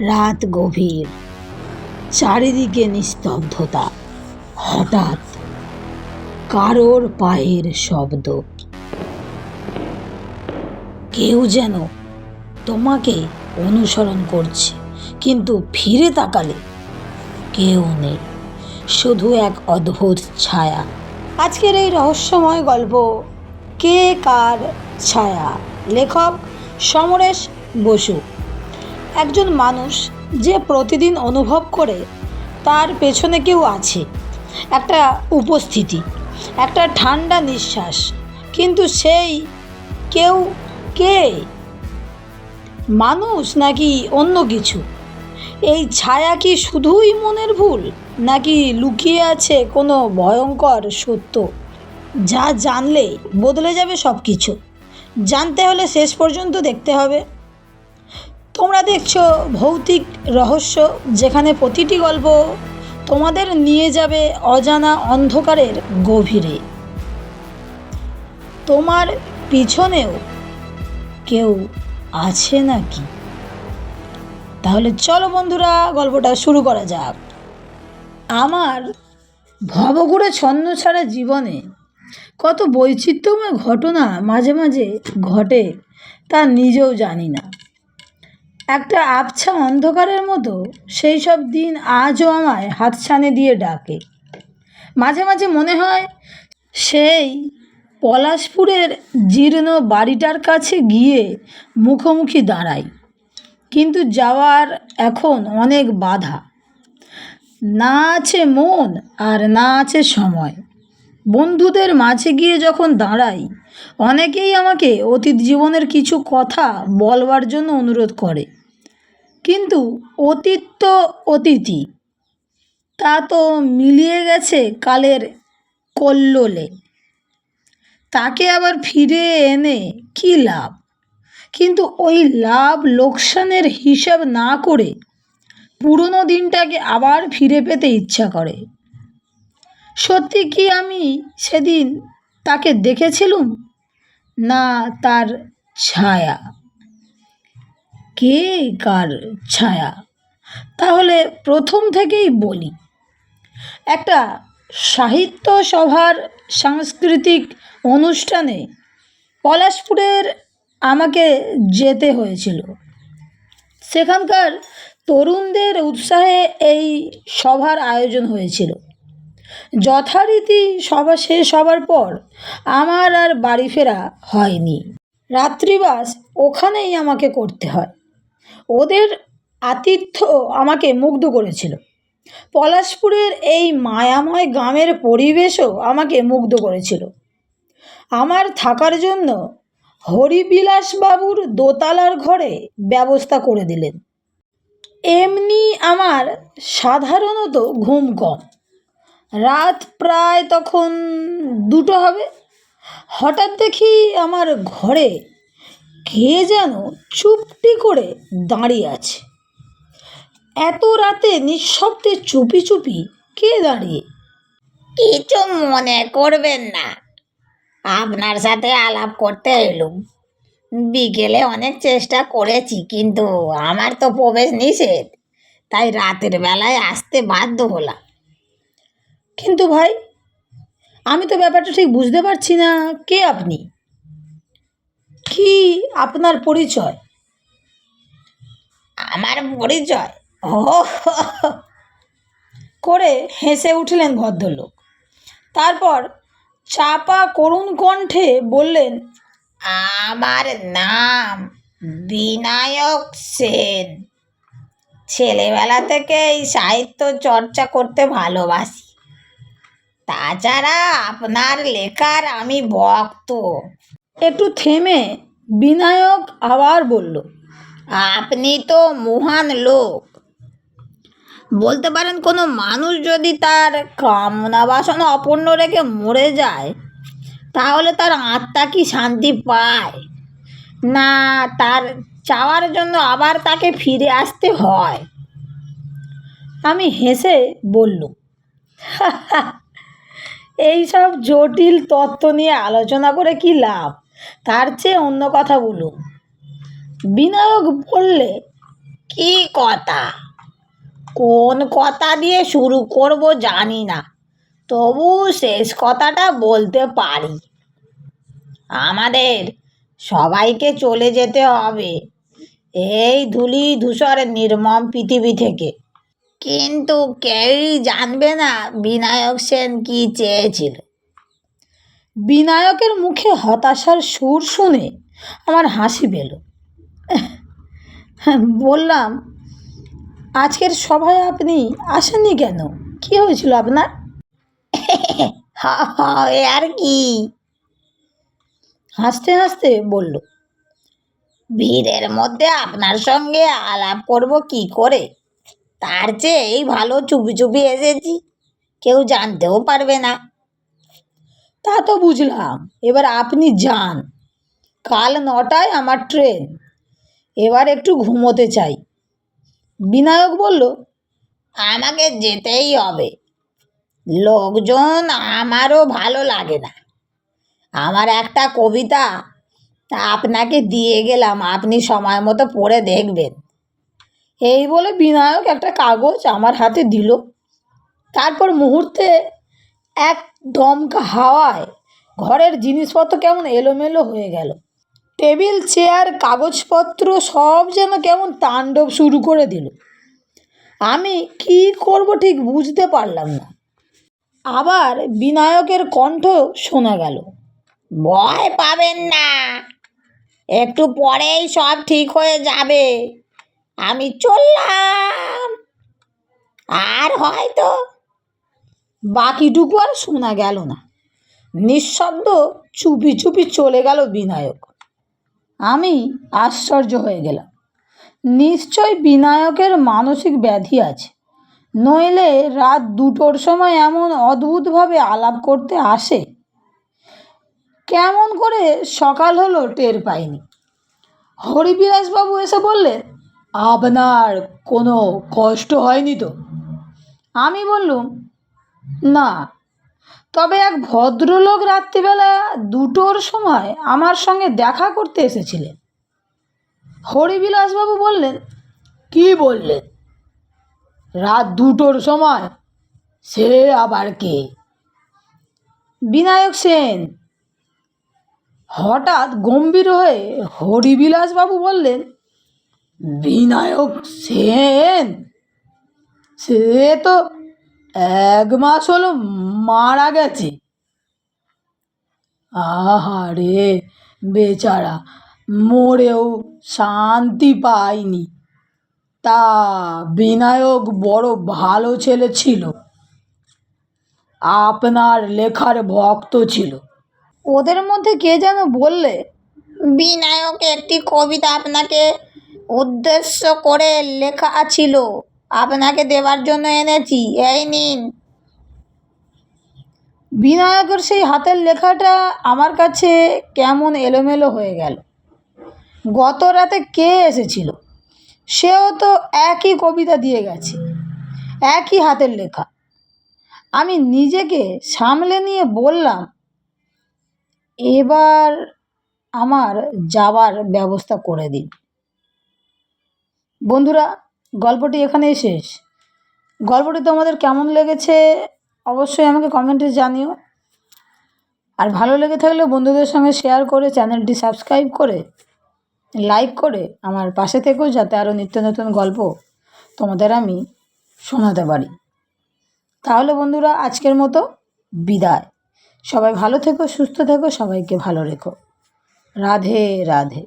রাত গভীর, চারিদিকে নিস্তব্ধতা। হঠাৎ কারোর পায়ের শব্দ। কেউ যেন তোমাকে অনুসরণ করছে, কিন্তু ফিরে তাকালে কেউ নেই, শুধু এক অদ্ভুত ছায়া। আজকের এই রহস্যময় গল্প কে কার ছায়া, লেখক সমরেশ বসু। একজন মানুষ যে প্রতিদিন অনুভব করে তার পেছনে কেউ আছে, একটা উপস্থিতি, একটা ঠান্ডা নিঃশ্বাস, কিন্তু সেই কেউ কে? মানুষ নাকি অন্য কিছু? এই ছায়া কি শুধুই মনের ভুল, নাকি লুকিয়ে আছে কোনো ভয়ঙ্কর সত্য যা জানলে বদলে যাবে সব কিছু? জানতে হলে শেষ পর্যন্ত দেখতে হবে। তোমরা দেখছো ভৌতিক রহস্য, যেখানে প্রতিটি গল্প তোমাদের নিয়ে যাবে অজানা অন্ধকারের গভীরে। তোমার পিছনেও কেউ আছে নাকি? তাহলে চলো বন্ধুরা, গল্পটা শুরু করা যাক। আমার ভবঘুরে ছন্নছাড়া জীবনে কত বৈচিত্র্যময় ঘটনা মাঝে মাঝে ঘটে, তা নিজেও জানি না। একটা আবছা অন্ধকারের মতো সেই সব দিন আজও আমায় হাতছানি দিয়ে ডাকে। মাঝে মাঝে মনে হয় সেই পলাশপুরের জীর্ণ বাড়িটার কাছে গিয়ে মুখোমুখি দাঁড়াই, কিন্তু যাওয়ার এখন অনেক বাধা। না আছে মন, আর না আছে সময়। বন্ধুদের মাঝে গিয়ে যখন দাঁড়াই, অনেকেই আমাকে অতীত জীবনের কিছু কথা বলবার জন্য অনুরোধ করে, কিন্তু অতীত তো অতীতই, তা তো মিলিয়ে গেছে কালের কল্লোলে। তাকে আবার ফিরে এনে কী লাভ? কিন্তু ওই লাভ লোকসানের হিসাব না করে পুরনো দিনটাকে আবার ফিরে পেতে ইচ্ছা করে। সত্যি কি আমি সেদিন তাকে দেখেছিলুম, না তার ছায়া? কে কার ছায়া? তাহলে প্রথম থেকেই বলি। একটা সাহিত্য সভার সাংস্কৃতিক অনুষ্ঠানে পলাশপুরের আমাকে যেতে হয়েছিল। সেখানকার তরুণদের উৎসাহে এই সভার আয়োজন হয়েছিল। যথারীতি সভা শেষ হবার পর আমার আর বাড়ি ফেরা হয়নি। রাত্রিবাস ওখানেই আমাকে করতে হয়। ওদের আতিথ্য আমাকে মুগ্ধ করেছিল। পলাশপুরের এই মায়াময় গ্রামের পরিবেশও আমাকে মুগ্ধ করেছিল। আমার থাকার জন্য হরিবিলাসবাবুর দোতলার ঘরে ব্যবস্থা করে দিলেন। এমনি আমার সাধারণত ঘুম কম। রাত প্রায় তখন 2টো হবে। হঠাৎ দেখি আমার ঘরে কে যেন চুপটি করে দাঁড়িয়ে আছে। এত রাতে নিঃশব্দে চুপি চুপি কে দাঁড়িয়ে? কিছু মনে করবেন না, আপনার সাথে আলাপ করতে এলুম। বিকেলে অনেক চেষ্টা করেছি, কিন্তু আমার তো প্রবেশ নিষেধ, তাই রাতের বেলায় আসতে বাধ্য হলাম। কিন্তু ভাই, আমি তো ব্যাপারটা ঠিক বুঝতে পারছি না। কে আপনি? কি আপনার পরিচয়? আমার পরিচয়? ও, করে হেসে উঠলেন ভদ্রলোক। তারপর চাপা করুণ কণ্ঠে বললেন, আমার নাম বিনায়ক সেন। ছেলেবেলা থেকে এই সাহিত্য চর্চা করতে ভালোবাসি। তাছাড়া আপনার লেখার আমি ভক্ত। একটু থেমে বিনায়ক আবার বলল, আপনি তো মহান লোক। বলতে পারেন, কোনো মানুষ যদি তার কামনা বাসনা অপূর্ণ রেখে মরে যায়, তাহলে তার আত্মা কি শান্তি পায়, না তার চাওয়ার জন্য আবার তাকে ফিরে আসতে হয়? আমি হেসে বললুম, এইসব জটিল তত্ত্ব নিয়ে আলোচনা করে কি লাভ? তার চেয়ে অন্য কথা বলুন। বিনায়ক বললে, কি কথা? কোন কথা দিয়ে শুরু করব জানি না, তবু শেষ কথাটা বলতে পারি। আমাদের সবাইকে চলে যেতে হবে এই ধূলি ধূসর নির্মম পৃথিবী থেকে। কিন্তু কেউই জানবে না বিনায়ক সেন কি চেয়েছিল। বিনায়কের মুখে হতাশার সুর শুনে আমার হাসি পেল। বললাম, আজকের সভায় আপনি আসেননি কেন? কি হয়েছিল আপনার? হবে আর কি, হাসতে হাসতে বলল, ভিড়ের মধ্যে আপনার সঙ্গে আলাপ করব কি করে, তার চেয়েই ভালো চুপি চুপি এসেছি, কেউ জানতেও পারবে না। তা তো বুঝলাম, এবার আপনি যান, কাল 9টায় আমার ট্রেন, এবার একটু ঘুমোতে চাই। বিনায়ক বলল, আমাকে যেতেই হবে, লোকজন আমারও ভালো লাগে না। আমার একটা কবিতা আপনাকে দিয়ে গেলাম, আপনি সময় মতো পড়ে দেখবেন। এই বলে বিনায়ক একটা কাগজ আমার হাতে দিল। তারপর মুহূর্তে এক দমকা হাওয়ায় ঘরের জিনিসপত্র কেমন এলোমেলো হয়ে গেল। টেবিল চেয়ার কাগজপত্র সব যেন কেমন তাণ্ডব শুরু করে দিল। আমি কি করব ঠিক বুঝতে পারলাম না। আবার বিনায়কের কণ্ঠ শোনা গেল, ভয় পাবেন না, একটু পরেই সব ঠিক হয়ে যাবে, আমি চললাম। আর হয়তো বাকিটুকু আর শোনা গেল না। নিঃশব্দ চুপি চুপি চলে গেল বিনায়ক। আমি আশ্চর্য হয়ে গেলাম। নিশ্চয় বিনায়কের মানসিক ব্যাধি আছে, নইলে রাত 2টোর সময় এমন অদ্ভুতভাবে আলাপ করতে আসে। কেমন করে সকাল হলো টের পাইনি। হরিবিলাসবাবু এসে বললেন, আপনার কোনো কষ্ট হয়নি তো? আমি বললুম, না, তবে এক ভদ্রলোক রাত্রিবেলা 2টোর সময় আমার সঙ্গে দেখা করতে এসেছিলেন। হরিবিলাসবাবু বললেন, কি বললেন? রাত 2টোর সময়? সে আবার কে? বিনায়ক সেন। হঠাৎ গম্ভীর হয়ে হরিবিলাসবাবু বললেন, বিনায়ক সেন? সে তো 1 মাস হলো মারা গেছে। আহারে বেচারা, মরেও শান্তি পায়নি। তা বিনায়ক বড় ভালো ছেলে ছিল, আপনার লেখার ভক্ত ছিল। ওদের মধ্যে কে যেন বললে, বিনায়ক একটি কবিতা আপনাকে উদ্দেশ্য করে লেখা ছিল, আপনাকে দেওয়ার জন্য এনেছি, এই নিন। বিনায়কের সেই হাতের লেখাটা আমার কাছে কেমন এলোমেলো হয়ে গেল। গত রাতে কে এসেছিল, সেও তো একই কবিতা দিয়ে গেছে, একই হাতের লেখা। আমি নিজেকে সামলে নিয়ে বললাম, এবার আমার যাবার ব্যবস্থা করে দিন। বন্ধুরা, গল্পটি এখানেই শেষ। গল্পটি তোমাদের কেমন লেগেছে অবশ্যই আমাকে কমেন্টে জানিও। আর ভালো লেগে থাকলে বন্ধুদের সঙ্গে শেয়ার করে, চ্যানেলটি সাবস্ক্রাইব করে, লাইক করে আমার পাশে থেকেও, যাতে আরও নিত্য নতুন গল্প তোমাদের আমি শোনাতে পারি। তাহলে বন্ধুরা, আজকের মতো বিদায়। সবাই ভালো থেকো, সুস্থ থেকো, সবাইকে ভালো রেখো। রাধে রাধে।